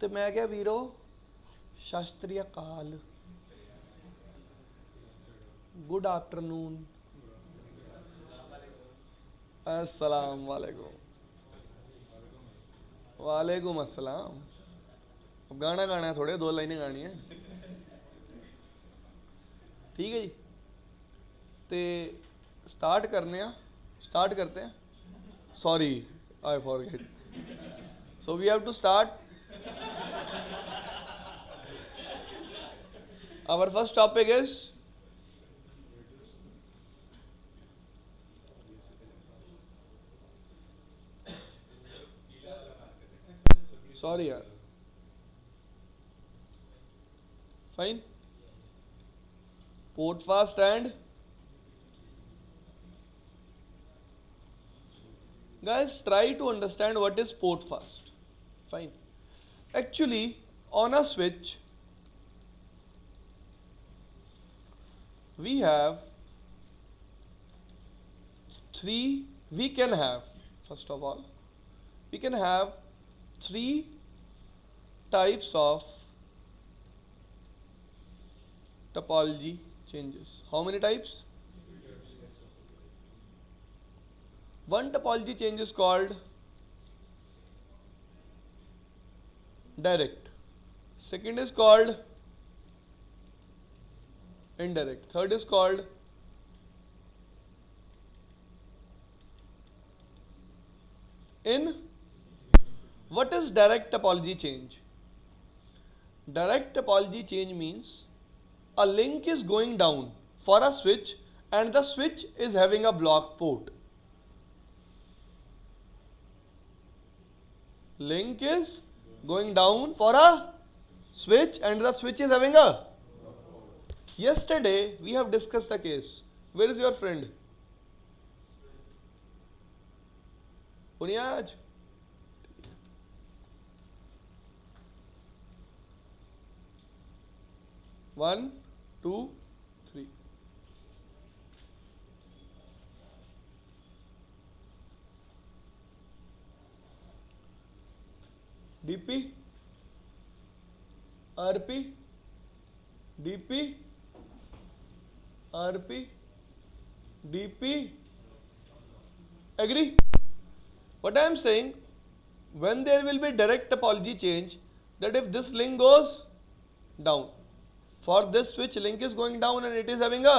ਤੇ मैं क्या वीरो शास्त्रीय काल गुड आफ्टरनून अस्सलाम वालेकुम वालेकुम अस्सलाम। गाना गाना है, थोड़े 2 लाइनें गानी है, ठीक है जी। तो स्टार्ट करते हैं। Sorry I forget, so we have to start. Our first topic is sorry यार, fine, port fast and guys try to understand what is port fast. Fine, actually on a switch we have we can have, first of all we can have 3 types of topology changes. How many types? One topology change is called direct, second is called indirect, third is called in. What is direct topology change? Direct topology change means a link is going down for a switch and the switch is having a block port. Link is going down for a switch and the switch is having a. Yesterday we have discussed the case. Where is your friend? Bunyaj. One, two, three. DP, RP, DP, RP, DP. Agree? What I am saying, when there will be direct topology change, that if this link goes down, for this switch link is going down and it is having a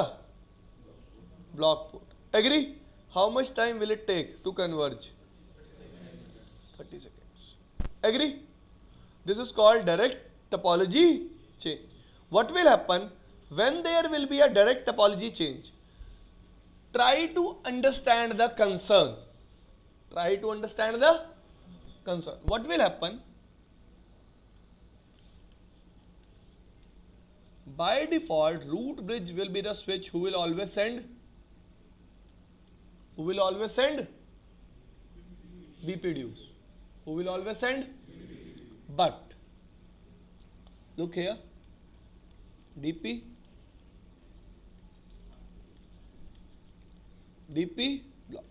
block port. Agree? How much time will it take to converge? 30 seconds. Agree? This is called direct topology change. What will happen when there will be a direct topology change? Try to understand the concern. Try to understand the concern. What will happen? By default, root bridge will be the switch who will always send. Who will always send? BP dues. Who will always send? But look here, DP, DP block.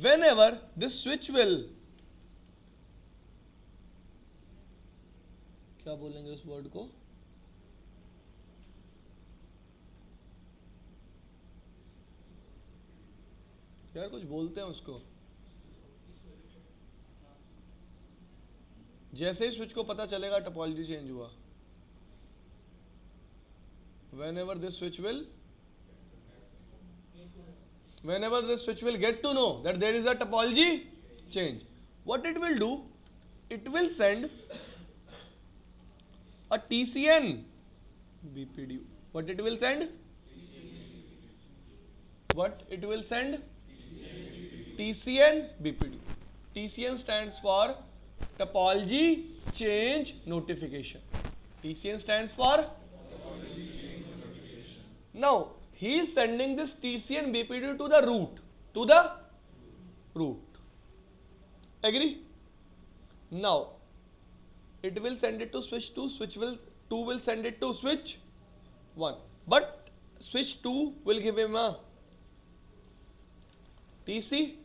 Whenever this switch will, क्या बोलेंगे उस word को? यार कुछ बोलते हैं उसको। जैसे ही स्विच को पता चलेगा टोपोलॉजी चेंज हुआ, whenever this switch will get to know that there is a topology change, what it will do, it will send a TCN BPD. What it will send? TCN BPD. TCN stands for topology change notification. TCN stands for. Now he is sending this TCN BPD to the root. Agree? Now it will send it to switch 2, switch 2 will send it to switch 1, but switch 2 will give him a TC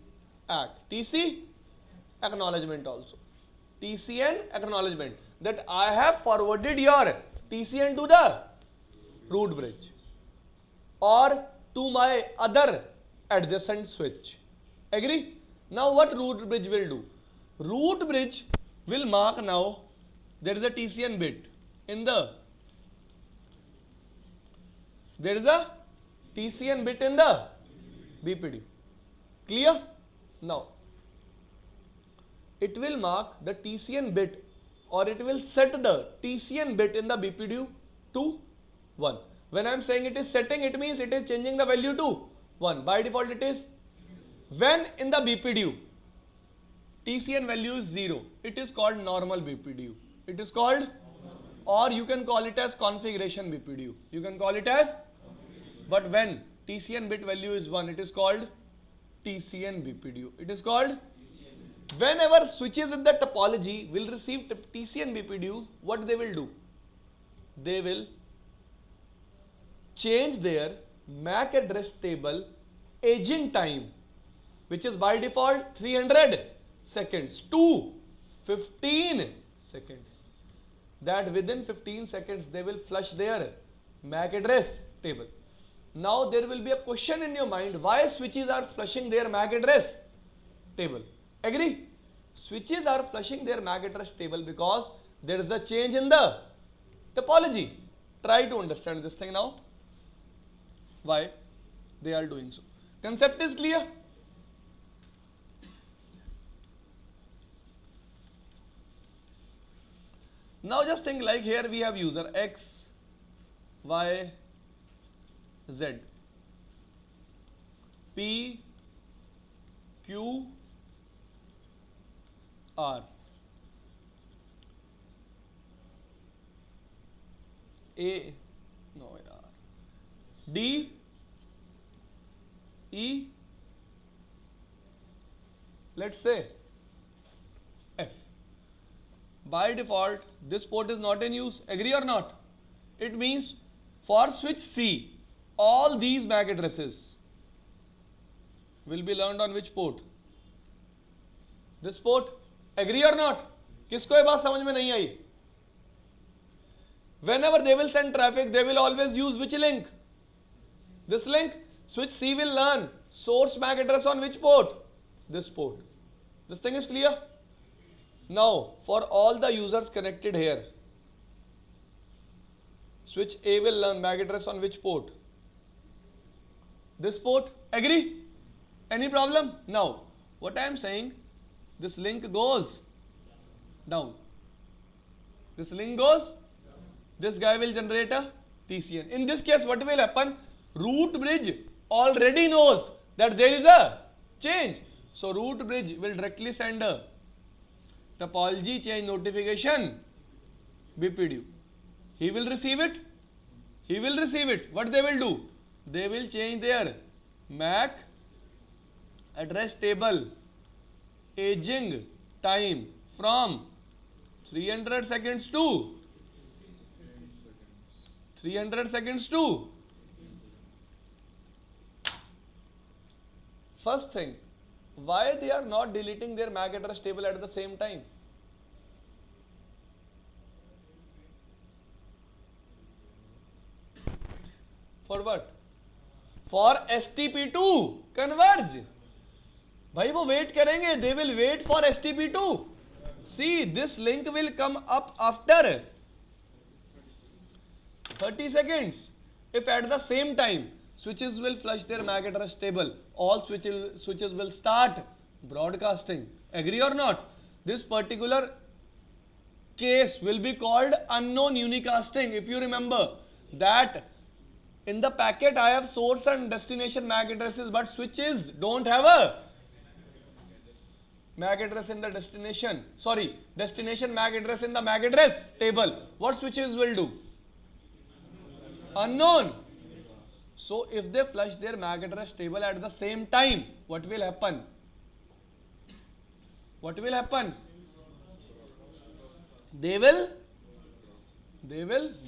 acknowledgement also. TCN acknowledgement, that I have forwarded your TCN to the root bridge or to my other adjacent switch. Agree? Now what root bridge will do? Root bridge will mark now there is a TCN bit in the BPD. Clear? Now it will mark the TCN bit, or it will set the TCN bit in the BPD to 1. When I am saying it is setting, it means it is changing the value to 1. By default it is. When in the BPDU TCN value is 0, it is called normal BPDU. It is called, or you can call it as configuration BPDU. You can call it as, but when TCN bit value is 1, it is called TCN BPDU. It is called, whenever switches in the topology will receive TCN BPDU, what they will do? They will change their MAC address table aging time, which is by default 300 seconds to 15 seconds. That within 15 seconds they will flush their MAC address table. Now there will be a question in your mind, why switches are flushing their MAC address table? Agree? Switches are flushing their MAC address table because there is a change in the topology. Try to understand this thing now, why they are doing so. Concept is clear? Now just think, like here we have user X, Y, Z, P, Q, R, A, no, R, D, E, let's say F. By default, this port is not in use. Agree or not? It means for switch C, all these MAC addresses will be learned on which port? This port. Agree or not? किसको ये बात समझ में नहीं आई? Whenever they will send traffic, they will always use which link? This link. Switch C will learn source MAC address on which port? This port. This thing is clear? Now, for all the users connected here, switch A will learn MAC address on which port? This port. Agree? Any problem? Now, what I am saying, this link goes down. This link goes, this guy will generate a TCN. In this case, what will happen? Root bridge already knows that there is a change. So, root bridge will directly send a topology change notification BPDU. He will receive it. He will receive it. What they will do? They will change their MAC address table aging time from 300 seconds to 300 seconds to. First thing, why they are not deleting their MAC address table at the same time? For what? For STP to converge. भाई वो wait करेंगे. They will wait for STP to. See, this link will come up after 30 seconds. If at the same time switches will flush their MAC address table, all switches will start broadcasting. Agree or not? This particular case will be called unknown unicasting. If you remember that in the packet I have source and destination MAC addresses, but switches don't have a MAC address in the destination. Sorry, destination MAC address in the MAC address table. What switches will do? Unknown. So if they flush their MAC address table at the same time, what will happen? What will happen? They will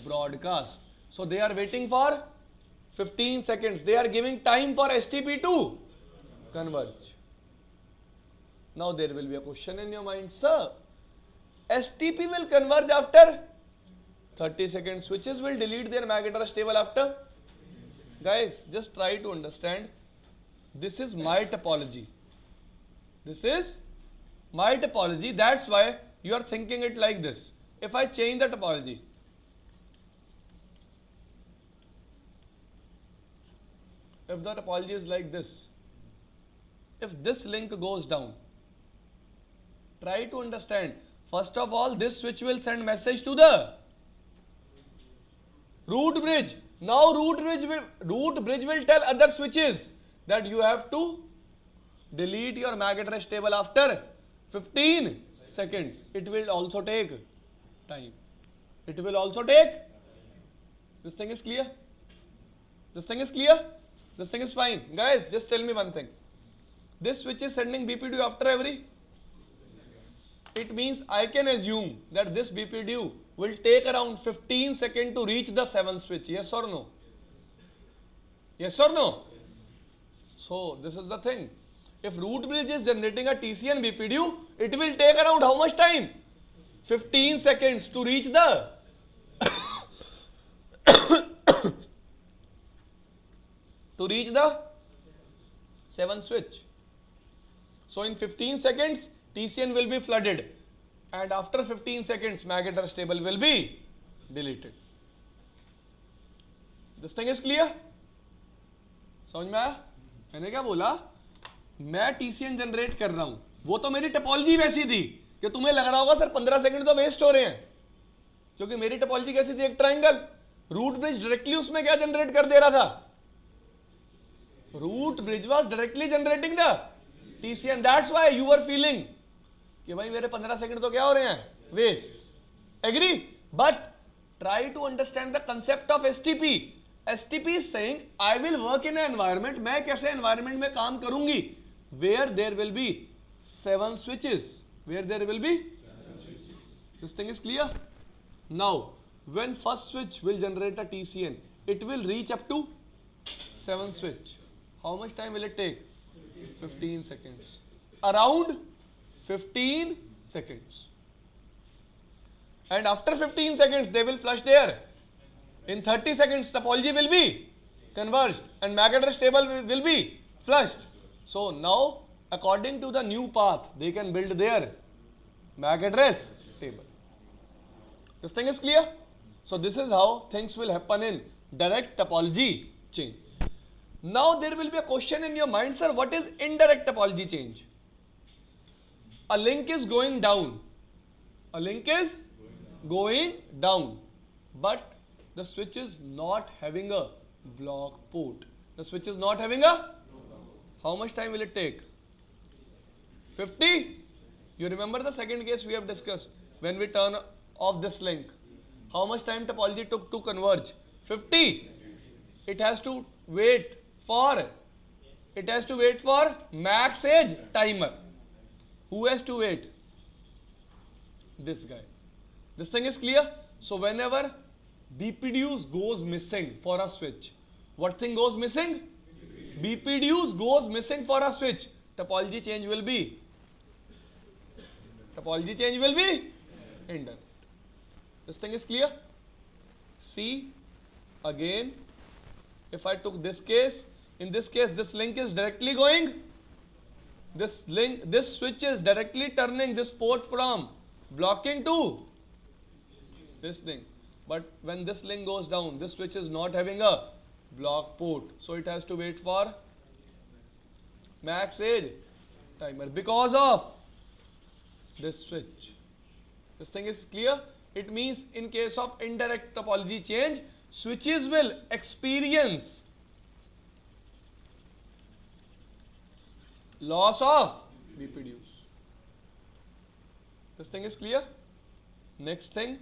broadcast. So they are waiting for 15 seconds. They are giving time for STP to converge. Now there will be a question in your mind, sir, STP will converge after 30 seconds. Switches will delete their MAC address table after. Guys, just try to understand. This is my topology. This is my topology. That's why you are thinking it like this. If I change the topology, if the topology is like this, if this link goes down, try to understand. First of all, this switch will send message to the root bridge. Now root bridge will tell other switches that you have to delete your MAC address table after 15 seconds. It will also take time. It will also take. This thing is clear? This thing is clear? This thing is fine. Guys, just tell me one thing. This switch is sending BPDU after every. It means I can assume that this BPDU will take around 15 seconds to reach the 7th switch. Yes or no? Yes or no? So, this is the thing. If root bridge is generating a TCN BPDU, it will take around how much time? 15 seconds to reach the to reach the 7th switch. So, in 15 seconds, TCN will be flooded, and after 15 seconds, MAC address table will be deleted. This thing is clear? समझ में आया? मैंने क्या बोला? मैं TCN generate कर रहा हूं. वो तो मेरी टोपोलॉजी वैसी थी कि तुम्हें लग रहा होगा सर 15 सेकंड तो वेस्ट हो रहे हैं, क्योंकि मेरी टोपोलॉजी कैसी थी? एक ट्रायंगल. रूट ब्रिज डायरेक्टली उसमें क्या जनरेट कर दे रहा था? Root bridge was directly generating the TCN. That's why you are feeling कि भाई मेरे 15 सेकंड तो क्या हो रहे हैं? Waste. Agree? But try to understand the concept of STP. STP is saying I will work in an environment. मैं कैसे environment में काम करूंगी? Where there will be 7 switches. Where there will be. This thing is clear? Now, when first switch will generate a TCN, it will reach up to 7th switch. How much time will it take? 15 seconds. Around 15 seconds. And after 15 seconds, they will flush there. In 30 seconds, topology will be converged and MAC address table will be flushed. So now, according to the new path, they can build their MAC address table. This thing is clear? So this is how things will happen in direct topology change. Now there will be a question in your mind, sir, what is indirect topology change? A link is going down. A link is going down. But the switch is not having a block port. The switch is not having a. How much time will it take? 50? You remember the second case we have discussed when we turn off this link. How much time topology took to converge? 50. It has to wait for. It has to wait for max age timer. Who has to wait? This guy. This thing is clear? So whenever BPDUs goes missing for a switch, what thing goes missing? BPDUs goes missing for a switch. Topology change will be. Topology change will be indirect. This thing is clear? See again. If I took this case, in this case, this link is directly going. This switch is directly turning this port from blocking to this thing. But when this link goes down, this switch is not having a block port. So it has to wait for max age timer because of this switch. This thing is clear? It means in case of indirect topology change, switches will experience loss of BPDUs. This thing is clear? Next thing,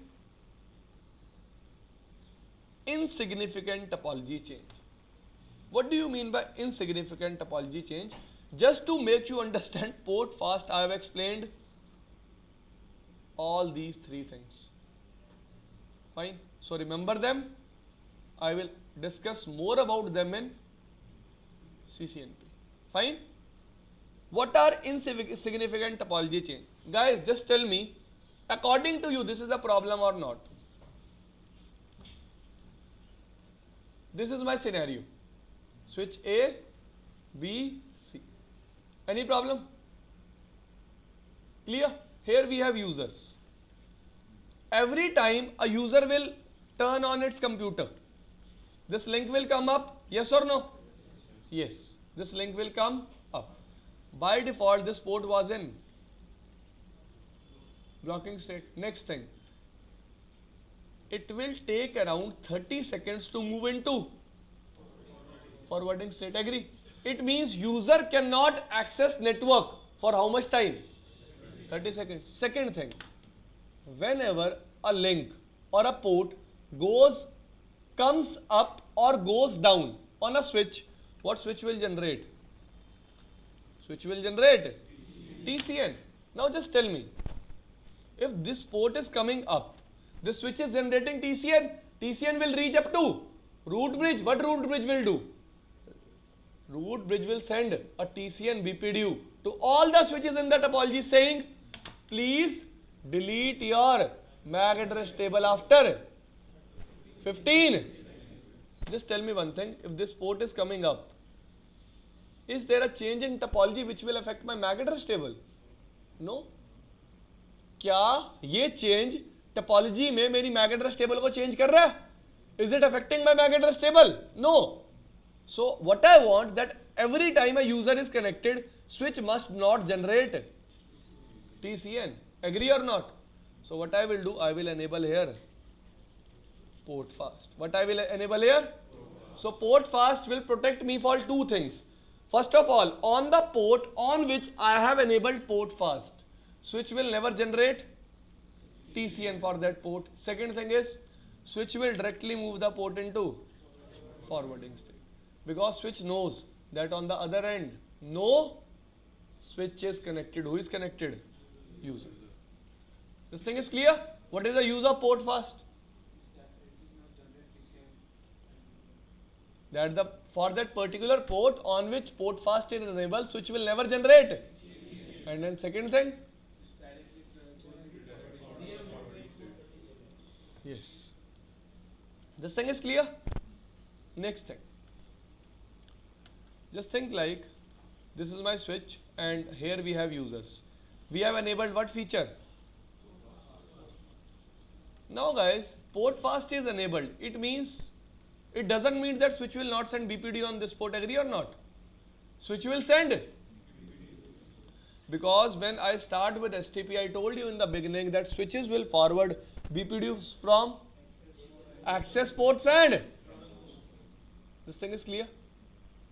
insignificant topology change. What do you mean by insignificant topology change? Just to make you understand port fast, I have explained all these three things. Fine. So remember them. I will discuss more about them in CCNP. Fine. What are insignificant topology change? Guys, just tell me According to you, this is a problem or not? This is my scenario. Switch A, B, C. Any problem? Clear? Here we have users. Every time a user will turn on its computer, this link will come up, yes or no? Yes, this link will come up. By default, this port was in blocking state. Next thing, it will take around 30 seconds to move into forwarding state. Agree? It means user cannot access network for how much time? 30 seconds. Second thing, whenever a link or a port comes up or goes down on a switch, what switch will generate? Switch will generate TCN. Now just tell me, if this port is coming up, this switch is generating TCN. TCN will reach up to root bridge. What root bridge will do? Root bridge will send a TCN BPDU to all the switches in the topology saying, please delete your MAC address table after 15. Just tell me one thing, if this port is coming up, is there a change in topology which will affect my MAC address table? No. क्या ये change topology में मेरी MAC address table को change कर रहा है? Is it affecting my MAC address table? No. So what I want, that every time a user is connected, switch must not generate TCN. Agree or not? So what I will do, I will enable here port fast. What I will enable here? So port fast will protect me for two things. First of all, on the port on which I have enabled port fast, switch will never generate TCN for that port. Second thing is, switch will directly move the port into forwarding state, because switch knows that on the other end no switch is connected. Who is connected? User. This thing is clear? What is the use of port fast? That for that particular port on which port fast is enabled, switch will never generate. And then second thing, yes, this thing is clear. Next thing, just think like this is my switch and here we have users. We have enabled what feature? Now guys, port fast is enabled. It means, it doesn't mean that switch will not send BPD on this port. Agree or not? Switch will send. Because when I start with STP, I told you in the beginning that switches will forward BPDs from access ports and this thing is clear.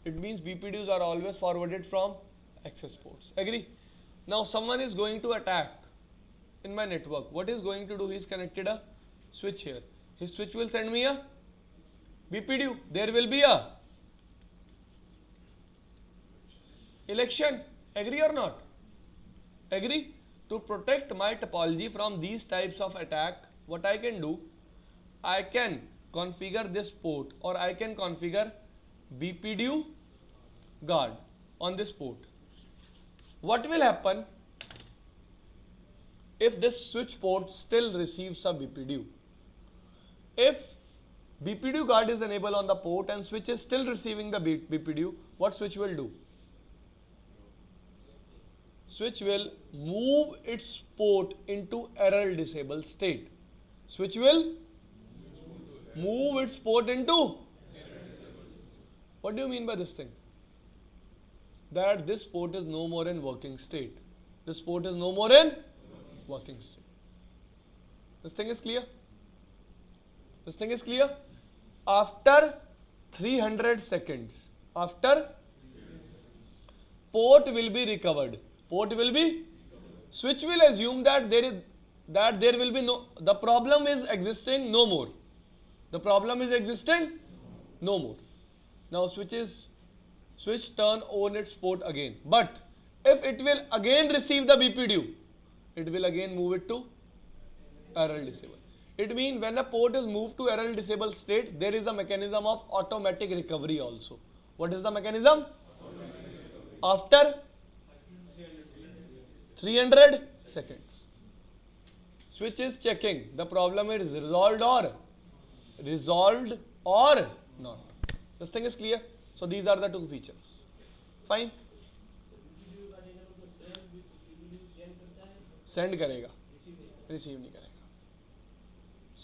It means BPDs are always forwarded from access ports. Agree? Now someone is going to attack in my network. What is going to do? He is connected a switch here. His switch will send me a BPDU. There will be a election. Agree or not? Agree? To protect my topology from these types of attack, what I can do, I can configure this port or I can configure BPDU guard on this port. What will happen if this switch port still receives a BPDU? If BPDU guard is enabled on the port and switch is still receiving the BPDU, what switch will do? Switch will move its port into error disabled state. Switch will move its port into. What do you mean by this thing? That this port is no more in working state. This port is no more in working state. This thing is clear? This thing is clear? After 300 seconds, after port will be recovered. Port will be, switch will assume that there will be no, the problem is existing no more. The problem is existing no more. Now switch turn on its port again. But if it will again receive the BPDU, it will again move it to error disable. It means when a port is moved to error disabled state, there is a mechanism of automatic recovery also. What is the mechanism? After 300 seconds. Switch is checking the problem is resolved or not. This thing is clear. So these are the two features. Fine. Send करेगा, receive नहीं करेगा.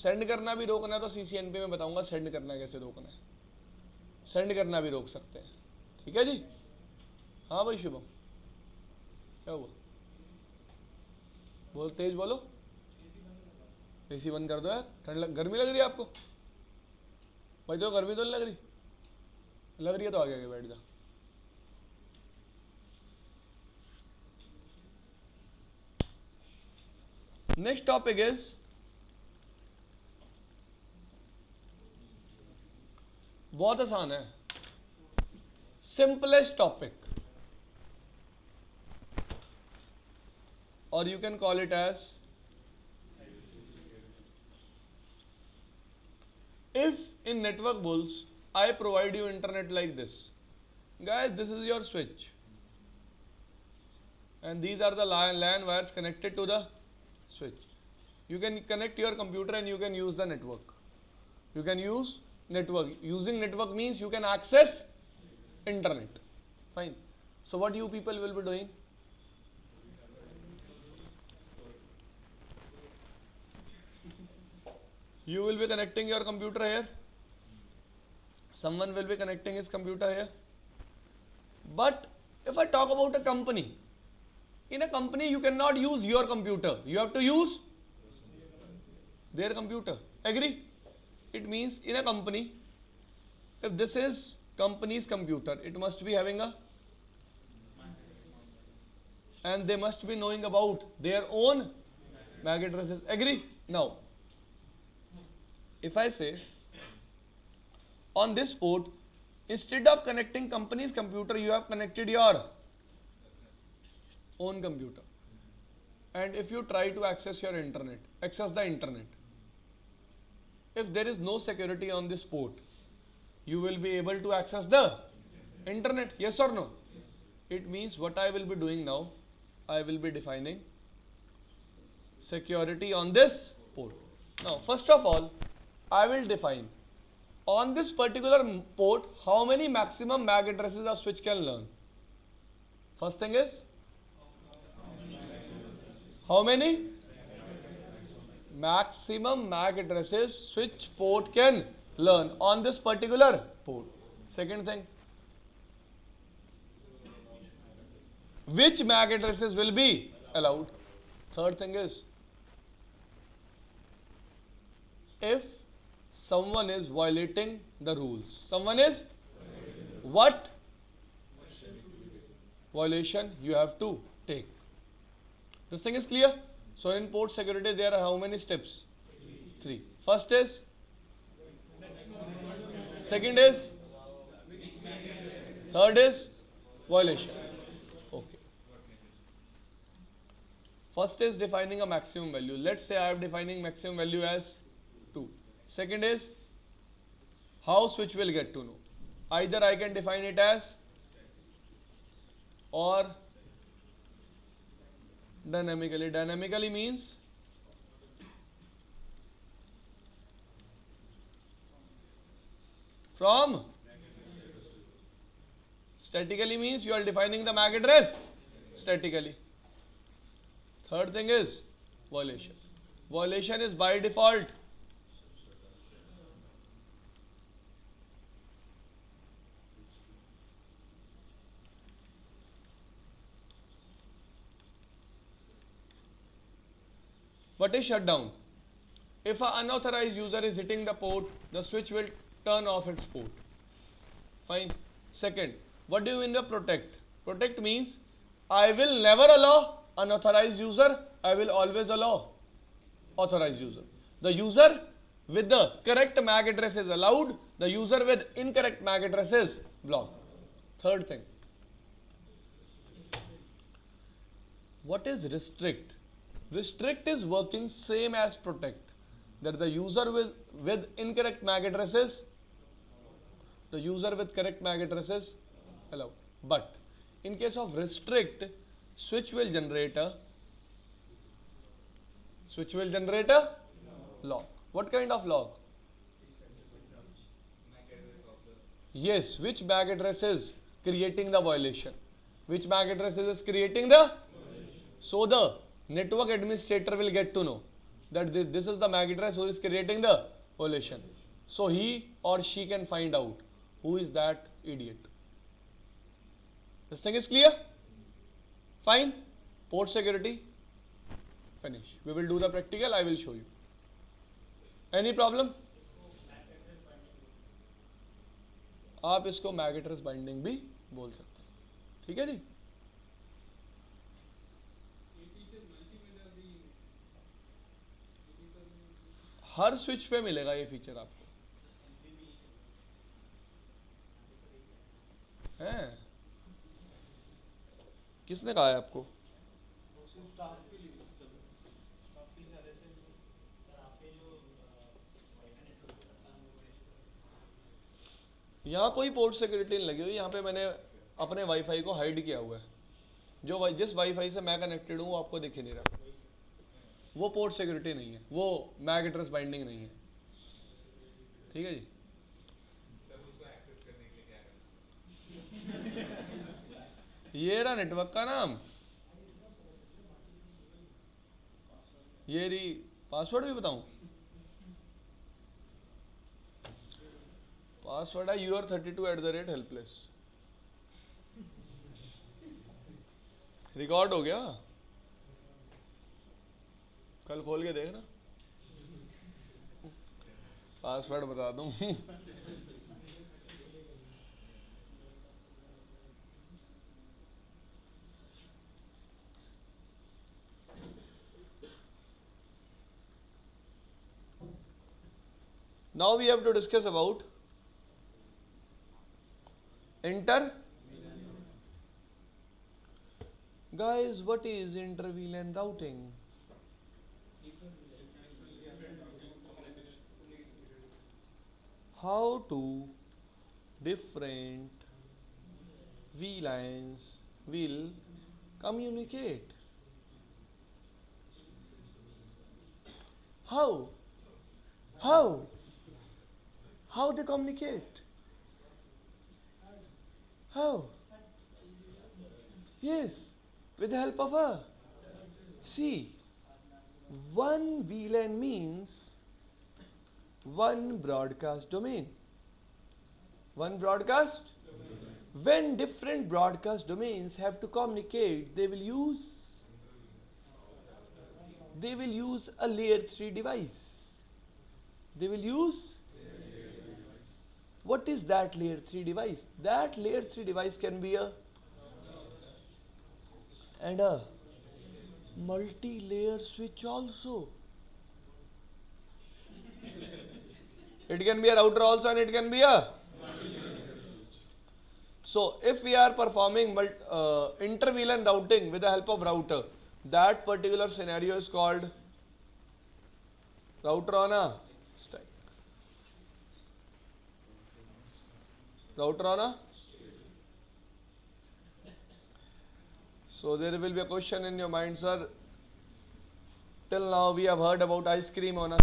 Send करना भी रोकना तो CCNP में बताऊंगा send करना कैसे रोकना है. सेंड करना भी रोक सकते हैं. ठीक है जी. हाँ भाई शुभम, क्या हुआ? बोल, तेज बोलो. AC बंद कर दो यार. गर्मी लग रही है आपको? भाई तो गर्मी तो नहीं लग रही? लग रही है तो आगे आगे बैठ जा. नेक्स्ट टॉपिक इज बहुत आसान है, सिंपलेस्ट टॉपिक, और you can call it as if in network bulls I provide you internet like this. Guys, this is your switch and these are the LAN wires connected to the switch. You can connect your computer and you can use the network. You can use network. Using network means you can access internet. Fine. So what you people will be doing? You will be connecting your computer here. Someone will be connecting his computer here. But if I talk about a company, in a company you cannot use your computer. You have to use their computer. Agree? It means in a company, if this is company's computer, it must be having a, and they must be knowing about their own MAC addresses. Agree? Now, if I say on this port, instead of connecting company's computer, you have connected your own computer. And if you try to access your internet, access the internet, if there is no security on this port, you will be able to access the internet. Yes or no? It means what I will be doing now, I will be defining security on this port. Now, first of all, I will define on this particular port how many maximum MAC addresses a switch can learn. First thing is how many maximum MAC addresses switch port can learn on this particular port. Second thing, which MAC addresses will be allowed. Third thing is, if someone is violating the rules, someone is what violation you have to take. This thing is clear. So in port security there are how many steps? 3. First is, second is, third is violation. Okay. First is defining a maximum value. Let's say I am defining maximum value as 2. Second is how switch will get to know. Either I can define it as or dynamically. Dynamically means from, statically means you are defining the MAC address statically. Third thing is violation. Violation is by default what is shutdown? If an unauthorized user is hitting the port, the switch will turn off its port. Fine. Second, what do you mean by protect? Protect means I will never allow unauthorized user, I will always allow authorized user. The user with the correct MAC address is allowed, the user with incorrect MAC address is blocked. Third thing, what is restrict? Restrict is working same as protect, that the user with incorrect MAC addresses, the user with correct MAC addresses allowed. But in case of restrict, switch will generate a switch will generate a log. What kind of log? Yes, which MAC address is creating the violation? Which MAC address is creating the? So the network administrator will get to know that this is the MAC address who is creating the violation. So he or she can find out who is that idiot. This thing is clear? Fine. Port security. Finish. We will do the practical. I will show you. Any problem? आप इसको Mac address binding भी बोल सकते हैं. ठीक है जी. हर switch पे मिलेगा ये फीचर आपको. हैं? किसने कहा है आपको? यहाँ कोई पोर्ट सिक्योरिटी नहीं लगी हुई. यहाँ पे मैंने अपने वाईफाई को हाइड किया हुआ है. जिस वाईफाई से मैं कनेक्टेड हूँ वो आपको दिख ही नहीं रहा. वो पोर्ट सिक्योरिटी नहीं है, वो मैक एड्रेस बाइंडिंग नहीं है. ठीक है जी. ये रहा नेटवर्क का नाम. ये रही. पासवर्ड भी बताऊं? पासवर्ड है UR32@helpless. रिकॉर्ड हो गया. कल खोल के देखना. पासवर्ड बता दूं. Now we have to discuss about inter. Guys, what is inter-VLAN routing? How to different VLANs will communicate. How? How? How they communicate? How? Yes, with the help of a. See, one VLAN means one broadcast domain. One broadcast? When different broadcast domains have to communicate, they will use a layer 3 device. They will use. What is that layer 3 device? That layer 3 device can be a multi-layer switch also. It can be a router also and it can be a. So if we are performing inter-VLAN routing with the help of router, that particular scenario is called router on a stack. Router on a. So there will be a question in your mind, sir. Till now we have heard about ice cream on a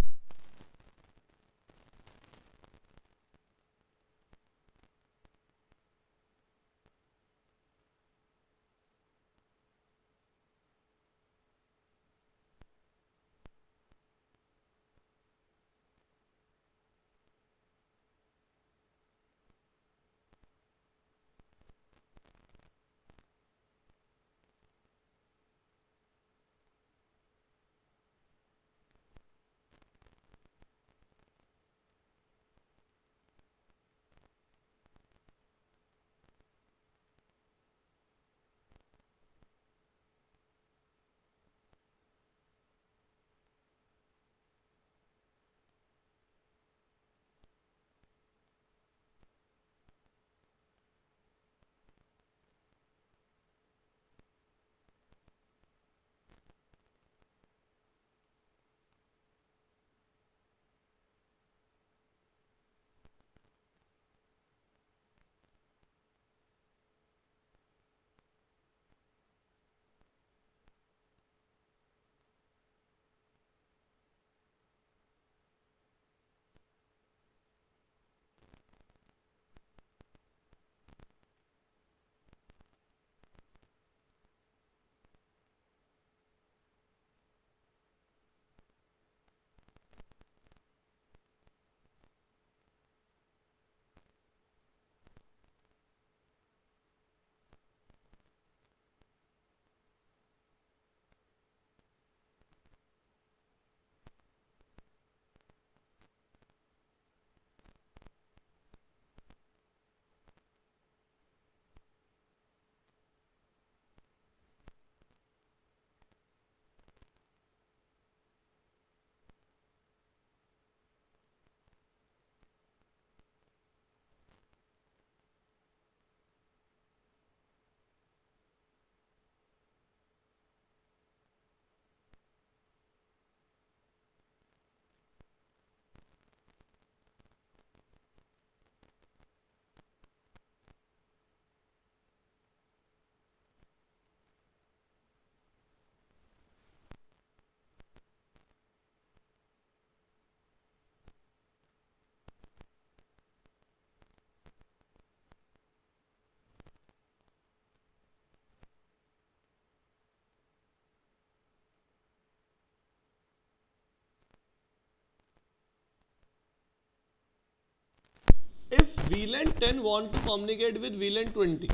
VLAN 10 want to communicate with VLAN 20.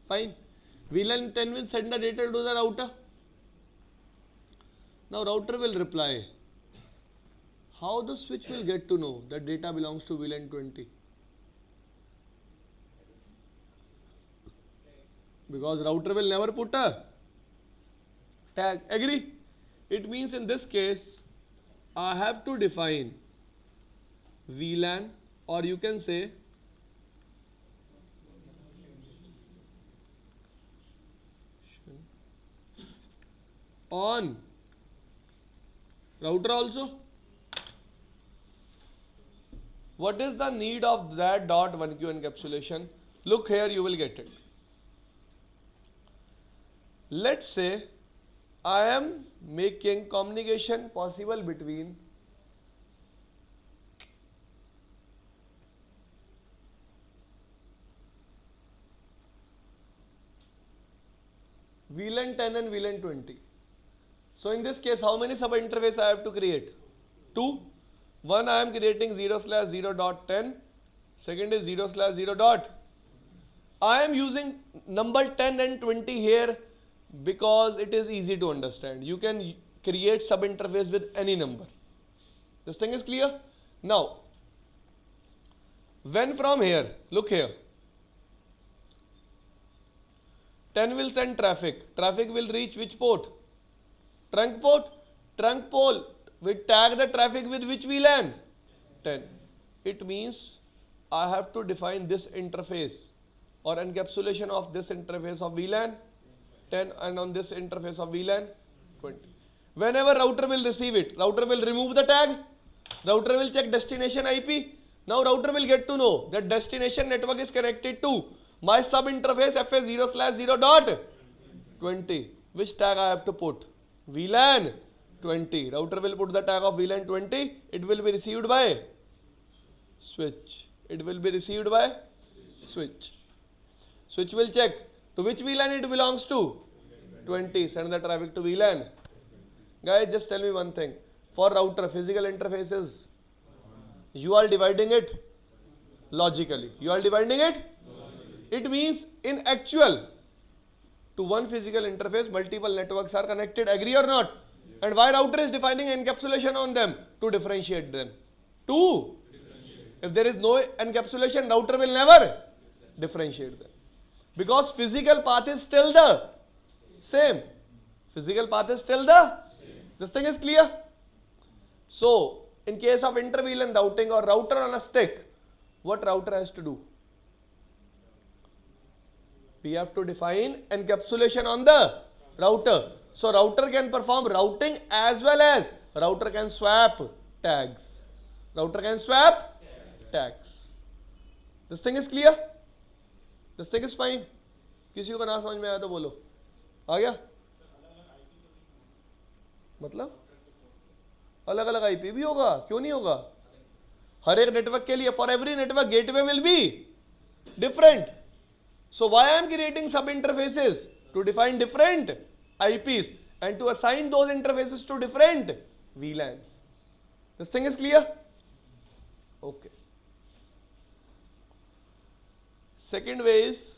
Fine. VLAN 10 will send the data to the router. Now router will reply. How the switch will get to know that data belongs to VLAN 20? Because router will never put a tag. Agree? It means in this case, I have to define VLAN, or you can say on router also. What is the need of that dot 1Q encapsulation? Look here, you will get it. Let's say I am making communication possible between VLAN 10 and VLAN 20. So in this case, how many sub interface I have to create? 2. One I am creating 0/0.10. Second is 0/0 dot. I am using number 10 and 20 here because it is easy to understand. You can create sub interface with any number. This thing is clear? Now, when from here, look here. 10 will send traffic. Traffic will reach which port? Trunk port. Trunk pole will tag the traffic with which VLAN? 10. It means I have to define this interface or encapsulation of this interface of VLAN 10 and on this interface of VLAN 20. Whenever router will receive it, router will remove the tag. Router will check destination IP. Now router will get to know that destination network is connected to my sub interface FA0/0.20. Which tag I have to put? VLAN 20. Router will put the tag of VLAN 20. It will be received by switch. It will be received by switch. Switch will check to which VLAN it belongs to. 20. Send the traffic to VLAN. Guys, just tell me one thing. For router physical interfaces, you are dividing it logically. You are dividing it. It means in actual, to one physical interface, multiple networks are connected. Agree or not? And why router is defining encapsulation on them? To differentiate them. If there is no encapsulation, router will never differentiate them. Because physical path is still the same. Physical path is still the same. This thing is clear? So, in case of inter-VLAN routing or router on a stick, what router has to do? We have to define encapsulation on the router. So router can perform routing as well as router can swap tags. Router can swap tags. This thing is clear? This thing is fine. किसी को ना समझ में आया तो बोलो. आ गया? मतलब अलग अलग आईपी भी होगा, क्यों नहीं होगा? हर एक नेटवर्क के लिए, for every network gateway will be different. So why I am creating sub interfaces? To define different IPs and to assign those interfaces to different VLANs. This thing is clear? Okay. Second way is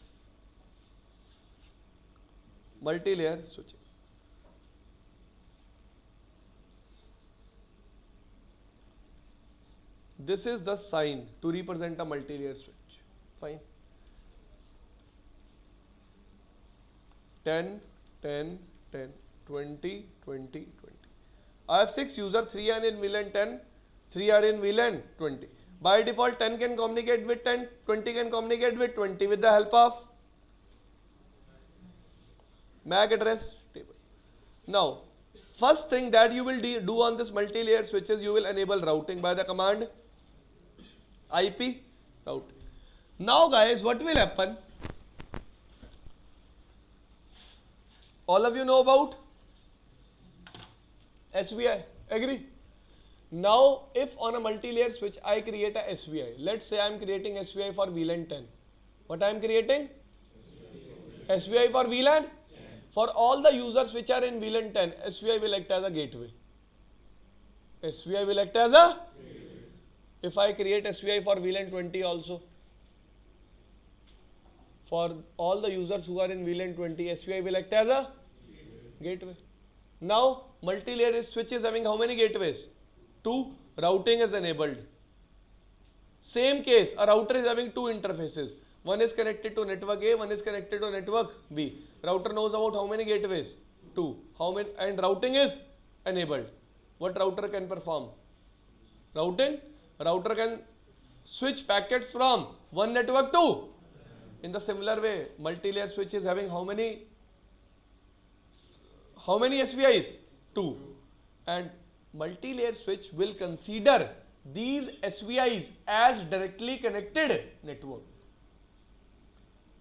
multi-layer switching. This is the sign to represent a multi-layer switch. Fine. 10, 10, 10, 20, 20, 20. I have 6 users, 3 are in VLAN 10, 3 are in VLAN 20. By default, 10 can communicate with 10, 20 can communicate with 20 with the help of MAC address table. Now, first thing that you will do on this multi-layer switches, you will enable routing by the command IP routing. Now guys, what will happen? All of you know about SVI, agree? Now, if on a multi-layer switch I create a SVI, let's say I am creating SVI for VLAN 10. What I am creating? SVI for VLAN? For all the users which are in VLAN 10, SVI will act as a gateway. SVI will act as a? If I create SVI for VLAN 20 also, For all the users who are in VLAN 20, SPI will act as a gateway. Now, multi-layer switch is having how many gateways? 2. Routing is enabled. Same case, a router is having two interfaces. One is connected to network A, one is connected to network B. Router knows about how many gateways? 2. How many? And routing is enabled. What router can perform? Routing. Router can switch packets from one network to. In the similar way, multi-layer switch is having how many SPIs? 2. And multi-layer switch will consider these SPIs as directly connected network.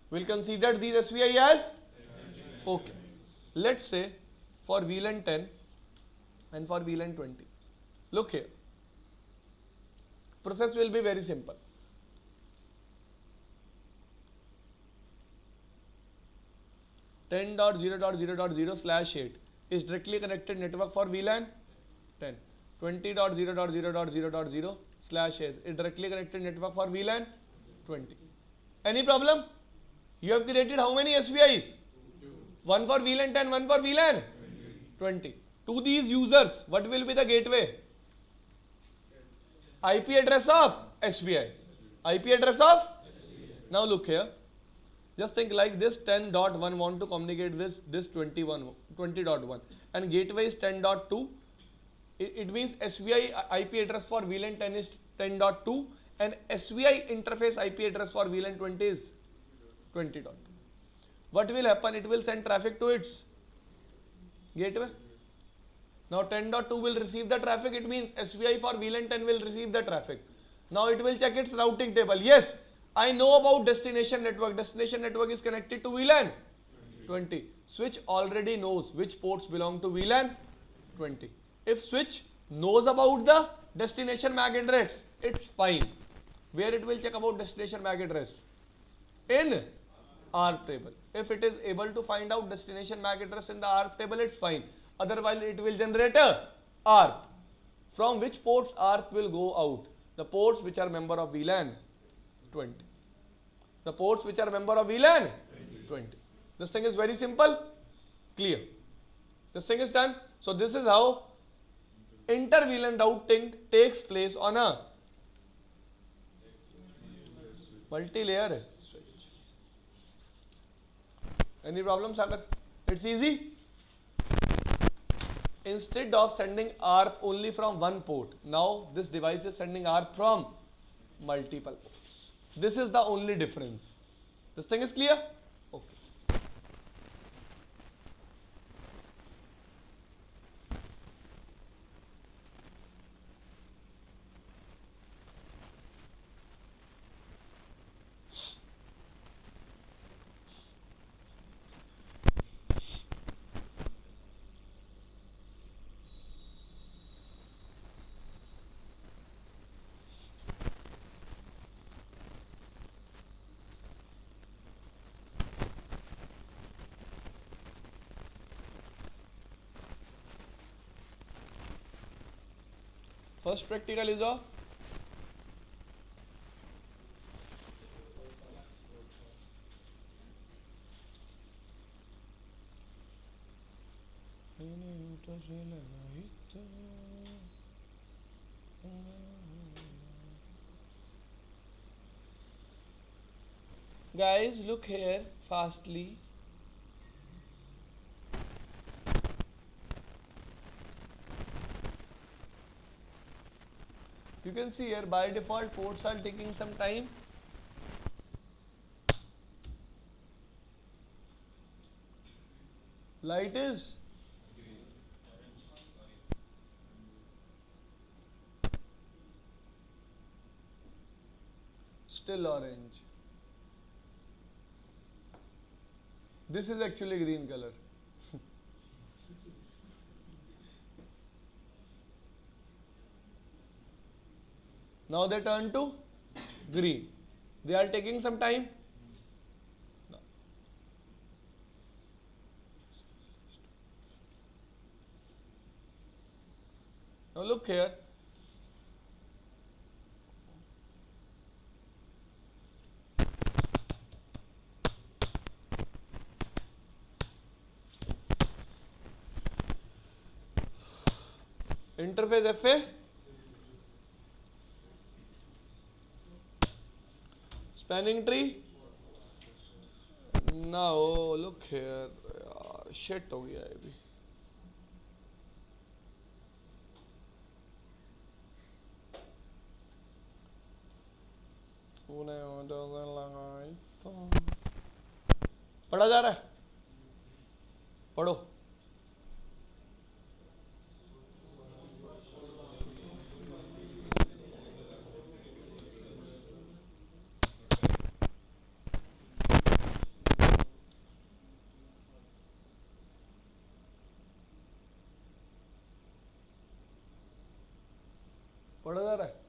Will consider these SPI as? Okay. Let's say for VLAN 10 and for VLAN 20. Look here. Process will be very simple. (10.0.0.0/8) is directly connected network for VLAN 10. (20.0.0.0.0/8) is directly connected network for VLAN 20. Any problem? You have created how many SPIs? One for VLAN 10, one for VLAN 20. To these users, what will be the gateway? IP address of SPI. IP address of? Now look here. Just think like this 10.1 want to communicate with this 20.1 and gateway is 10.2. It means SPI IP address for VLAN 10 is 10.2 and SPI interface IP address for VLAN 20 is 20.2. What will happen? It will send traffic to its gateway. Now 10.2 will receive the traffic. It means SPI for VLAN 10 will receive the traffic. Now it will check its routing table. Yes, I know about destination network. Destination network is connected to VLAN 20. Switch already knows which ports belong to VLAN 20. If switch knows about the destination MAC address, it's fine. Where it will check about destination MAC address? In ARP table. If it is able to find out destination MAC address in the ARP table, it's fine. Otherwise, it will generate a ARP. From which ports ARP will go out? The ports which are member of VLAN 20. The ports which are member of VLAN 20. This thing is very simple, clear. This thing is done. So this is how inter-VLAN routing takes place on a multi-layer switch. Any problem, Sagar? It's easy. Instead of sending ARP only from one port, now this device is sending ARP from multiple ports. This is the only difference. This thing is clear? Okay. First practical is of guys, look here fastly. You can see here by default ports are taking some time. Light is still orange. This is actually green color. Now they turn to green. They are taking some time. Now look here. Interface F A, spanning tree ना हो। Look here यार, shit हो गया ये भी। तूने मुझे लगाई तो पढ़ा जा रहा है, पढ़ो। पढ़ा जा रहा है।